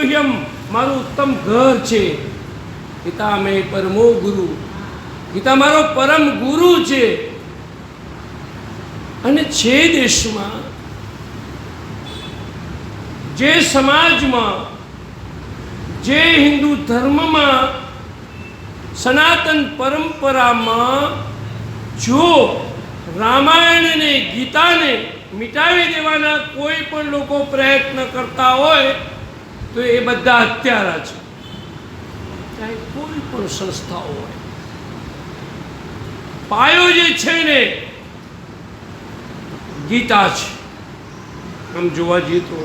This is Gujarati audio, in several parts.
ગુહ્યમ, મારું ઉત્તમ ઘર છે. પિતા મેં પરમો ગુરુ, પિતા મારો પરમ ગુરુ છે. અને જે દેશમાં, જે સમાજમાં, જે હિન્દુ ધર્મમાં, સનાતન પરંપરામાં જો રામાયણ અને ગીતાને મિટાવી દેવાના કોઈ પણ લોકો પ્રયત્ન કરતા હોય તો એ બધા હત્યારા છે. ચાહે કોઈ પણ સંસ્થાઓ હોય, પાયો જે છે ને ગીતા છે. આમ જોવા જઈએ તો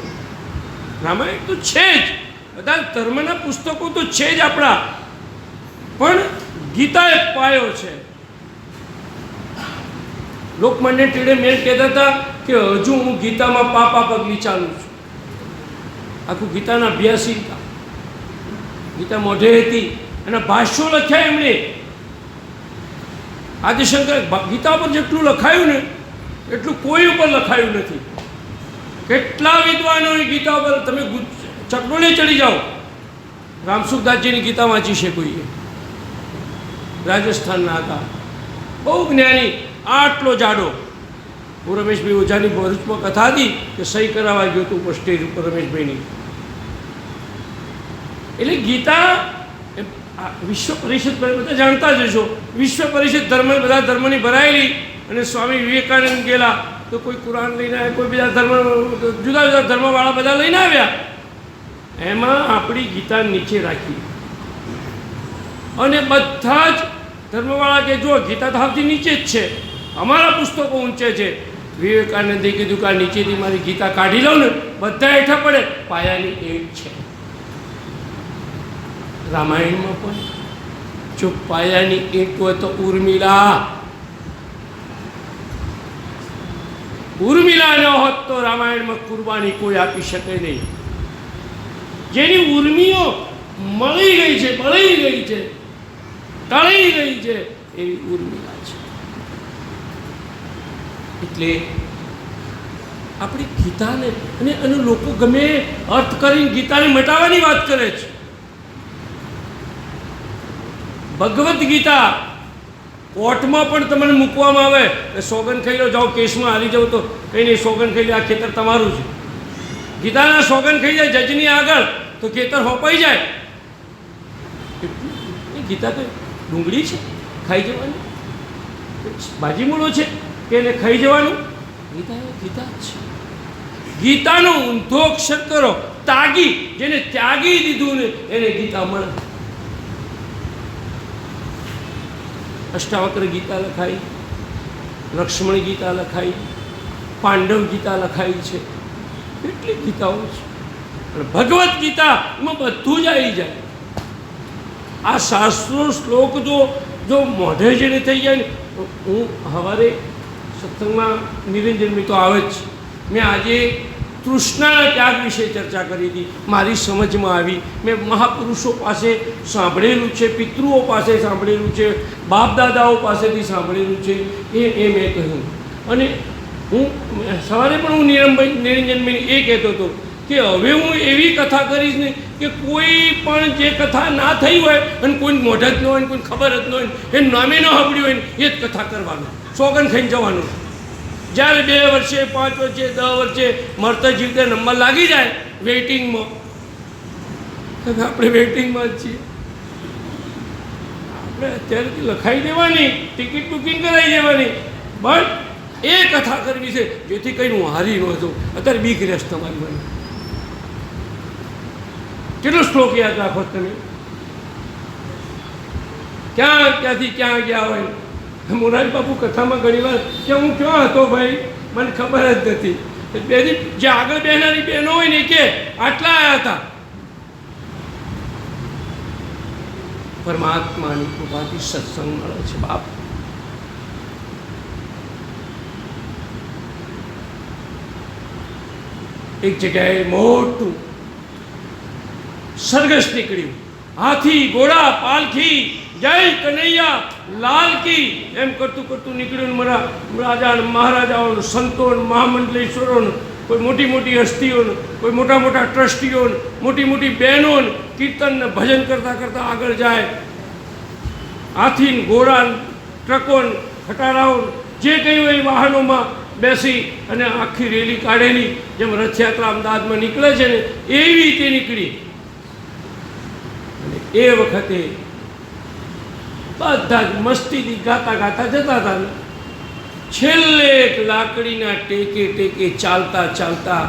રામાયણ તો છે જ, બધા ધર્મના પુસ્તકો તો છે જ આપણા, પણ ગીતા એક પાયો છે. લોકમાન્ય ટિળક કહેતા હતા કે હજુ હું ગીતામાં પાપા પગલી ચાલુ છું. આખું ગીતાના 82 હતા, ગીતા મોઢે હતી અને ભાષ્યો લખ્યા એમણે. આદિશંકર ગીતા પર જેટલું લખાયું ને એટલું કોઈ ઉપર લખાયું નથી. કેટલા વિદ્વાનોએ ગીતા પર, તમે ચકડોળે ચડી જાઓ, રામસુખદાસજીની ગીતા વાંચી છે કોઈએ, રાજસ્થાનના હતા, બહુ જ્ઞાની, આટલો જાડો. હું રમેશભાઈ ઓઝાની ભરૂચમાં કથા હતી કે સહી કરાવવા ગયો હતું ઉપર સ્ટેજ ઉપર રમેશભાઈની. એટલે ગીતા વિશ્વ પરિષદ બધા જાણતા જ હશો, વિશ્વ પરિષદ ધર્મ, બધા ધર્મની ભરાયેલી. અને સ્વામી વિવેકાનંદ ગયેલા તો કોઈ કુરાન લઈને આવ્યા, કોઈ બીજા ધર્મ, જુદા જુદા ધર્મવાળા બધા લઈને આવ્યા. એમાં આપણી ગીતા નીચે રાખી અને બધા જ ધર્મવાળા કે જો ગીતા તો સૌથી નીચે જ છે, અમારા પુસ્તકો ઊંચે છે. વિવેકાનંદે કીધું કે નીચેથી મારી ગીતા કાઢી લઉં ને, બધા હેઠા પડે. પાયાની એક છે. રામાયણમાં પણ જો પાયાની એક હોય તો ઉર્મિલા ન હોત તો રામાયણમાં કુરબાની કોઈ આપી શકે નહીં. જેની ઉર્મિઓ મળી ગઈ છે, બળી ગઈ છે, ટળી ગઈ છે, એવી ઉર્મિલા છે. એટલે આપણી ગીતાને અને લોકો ગમે અર્થ કરીને ગીતાને મટાવવાની વાત કરે છે. ભગવદ્ ગીતા કોર્ટમાં પણ તમને મૂકવામાં આવે, સોગન ખાઈ લો, જાઓ કેસમાં હારી જાઓ તો કંઈ નહીં, સોગન ખાઈ લો, આ ખેતર તમારું છે. ગીતાના સોગન ખાઈ જાય જજની આગળ તો ખેતર હોપાઈ જાય. ગીતા તો ડુંગળી છે, ખાઈ જવાની, ભાજીમૂળો છે કે એને ખાઈ જવાનું. ગીતા ગીતા જ છે. ગીતાનો ઊંધો અક્ષર કરો, ત્યાગી, જેને ત્યાગી દીધું ને એને ગીતા મળે. અષ્ટાવક્ર ગીતા લખાઈ, લક્ષ્મણ ગીતા લખાઈ, પાંડવ ગીતા લખાઈ છે, કેટલી ગીતાઓ છે. અને ભગવદ્ ગીતા એમાં બધું જ આવી જાય. આ શાસ્ત્રો શ્લોક જો મોઢે જેને થઈ જાય ને, હું સવારે સત્સંગમાં નિરંજનભાઈ તો આવે જ, મેં આજે તૃષ્ણાના ત્યાગ વિશે ચર્ચા કરી હતી. મારી સમજમાં આવી. મેં મહાપુરુષો પાસે સાંભળેલું છે, પિતૃઓ પાસે સાંભળેલું છે, બાપ દાદાઓ પાસેથી સાંભળેલું છે, એ મેં કહ્યું. અને હું સવારે પણ હું નિરંજનભાઈને એ કહેતો હતો કે હવે હું એવી કથા કરીશ ને કે કોઈ પણ જે કથા ના થઈ હોય અને કોઈ મોઢ જ ન હોય, કોઈ ખબર જ ન હોય, એ નામે ન સાંભળ્યું હોય ને એ જ કથા કરવાનું, સોગન ખાઈને જવાનું. જ્યારે 2 વર્ષે, 5 વર્ષે, 10 વર્ષે મરતા જીવતા નંબર લાગી જાય વેઇટિંગમાં, આપણે વેઇટિંગમાં જ છીએ. આપણે અત્યારેથી લખાઈ દેવાની, ટિકિટ બુકિંગ કરાવી દેવાની, બસ એ કથા કરવી છે જેથી કંઈ હું હારી ન હતો. અત્યારે બીક રહેશ તમારી મને. કેટલો શ્લોક યાદ રાખો તમે? ક્યાંથી ક્યાં ગયા હોય. મોરારી બાપુ કથામાં ઘણી વાર કે હું ક્યાં હતો ભાઈ, મને ખબર જ નથી. બેની જે આગળ બેનારી બહેનો હોય ને કે આટલા આવ્યા હતા. પરમાત્માની કૃપાથી સત્સંગ મળે છે બાપ. એક જગ્યાએ મોટું સરઘસ નીકળ્યું, હાથી, ઘોડા, પાલખી, જય કનૈયા લાલ કી એમ કરતું કરતું નીકળ્યું. મારા રાજા, મહારાજાઓ, સંતો, મહામંડલેશ્વરો કોઈ મોટી મોટી હસ્તીઓને, કોઈ મોટા મોટા ટ્રસ્ટીઓને, મોટી મોટી બહેનોને કીર્તનને ભજન કરતાં કરતાં આગળ જાય. હાથીને, ઘોડાને, ટ્રકોને, ખટારાઓને જે કંઈ હોય એ વાહનોમાં બેસી અને આખી રેલી કાઢેલી, જેમ રથયાત્રા અમદાવાદમાં નીકળે છે ને એવી રીતે નીકળી. અને એ વખતે બધા જ મસ્તીથી ગાતા ગાતા જતા હતા. છેલ્લે એક લાકડીના ટેકે ટેકે ચાલતા ચાલતા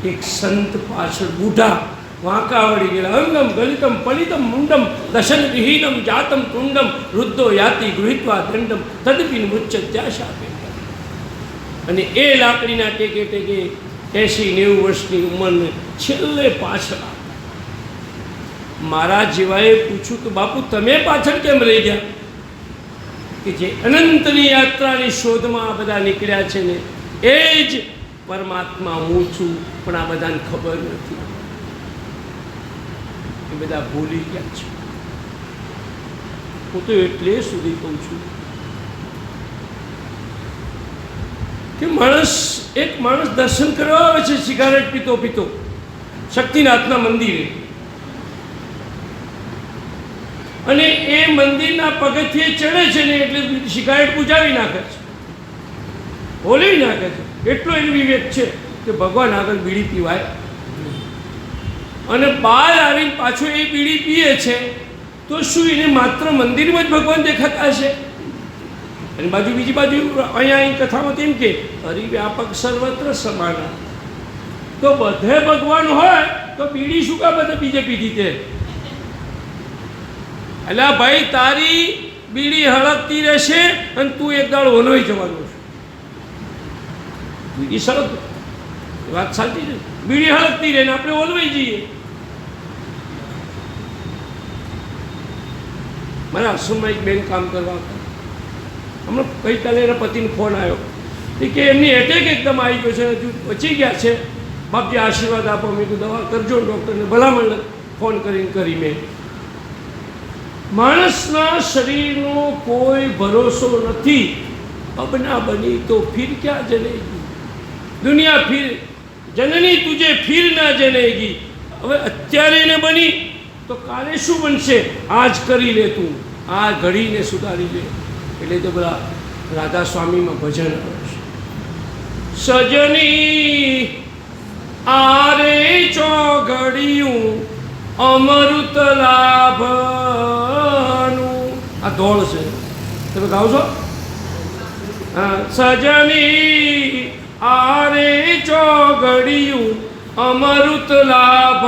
એક સંત પાછળ બુઢા વાંકા વળી ગયેલા. અંગમ ગલિતમ પલિતમ મુંડમ દશન વિહીનમ જાતમ તુંડમ વૃદ્ધો યાતિ ગૃહિત્વા દંડમ તદપિન મુચ્ચત્યાશાપે. અને એ લાકડીના ટેકે ટેકે 80-90 વર્ષની ઉંમરને છેલ્લે પાછળ. મારા જેવાએ પૂછ્યું કે બાપુ તમે પાછળ કેમ રહી ગયા? કે જે અનંતની યાત્રાની શોધમાં આ બધા નીકળ્યા છે ને એ જ પરમાત્મા હું છું, પણ આ બધાને ખબર નથી. એ બધા ભૂલી ગયા છે. હું તો એટલે સુધી કહું છું કે એક માણસ દર્શન કરવા આવે છે સિગારેટ પીતો પીતો શક્તિનાથના મંદિરે, અને એ મંદિરના પગથિયે ચડે છે ને એટલે સિગારેટ બુજાવી નાખે છે, ઓલવી નાખે છે. એટલો એનો વિવેક છે કે ભગવાન આગળ બીડી પીવાય. અને બહાર આવીને પાછો એ બીડી પીએ છે તો શું એને માત્ર મંદિરમાં જ ભગવાન દેખાતા હશે? અને બીજી બાજુ અહીંયા અહીં કથામાં કેમ કે હરિવ્યાપક સર્વત્ર સમાના, તો બધે ભગવાન હોય તો બીડી શું કામ બધે બીજે પીધી તે? એટલે ભાઈ તારી બીડી હળગતી રહેશે અને તું એક દાડો ઓનોઈ જવાનું છે. બીડી સળગ વાત સાચી છે, બીડી હળગતી રહે ને આપણે ઓલવાઈ જઈએ. મારા આશ્રમમાં એક બેન કામ કરવા હતા. હમણાં ગઈકાલે એના પતિનો ફોન આવ્યો કે એમની એટેક એકદમ આવી ગયો છે, હજુ બચી ગયા છે, બાપજી આશીર્વાદ આપો. મેં કીધું દવા કરજો. ડૉક્ટરને ભલામણ ફોન કરી મેં. માણસના શરીરનો કોઈ ભરોસો નથી. અબ ના બની તો ફિર ક્યાં જનેગી દુનિયા, ફિર જનની તુજે ફિર ના જનેગી. હવે અત્યારે એને બની તો કાલે શું બનશે? આજ કરી લે તું, આ ઘડીને સુધારી લે. એટલે તો બધા રાધા સ્વામીમાં ભજન આવે છે. સજની આરે ચોઘડિયું અમૃત લાભનું. આ ધોળ છે, તમે ગાઓ છો? હા. સજની આરે ચોઘડિયું અમૃત લાભ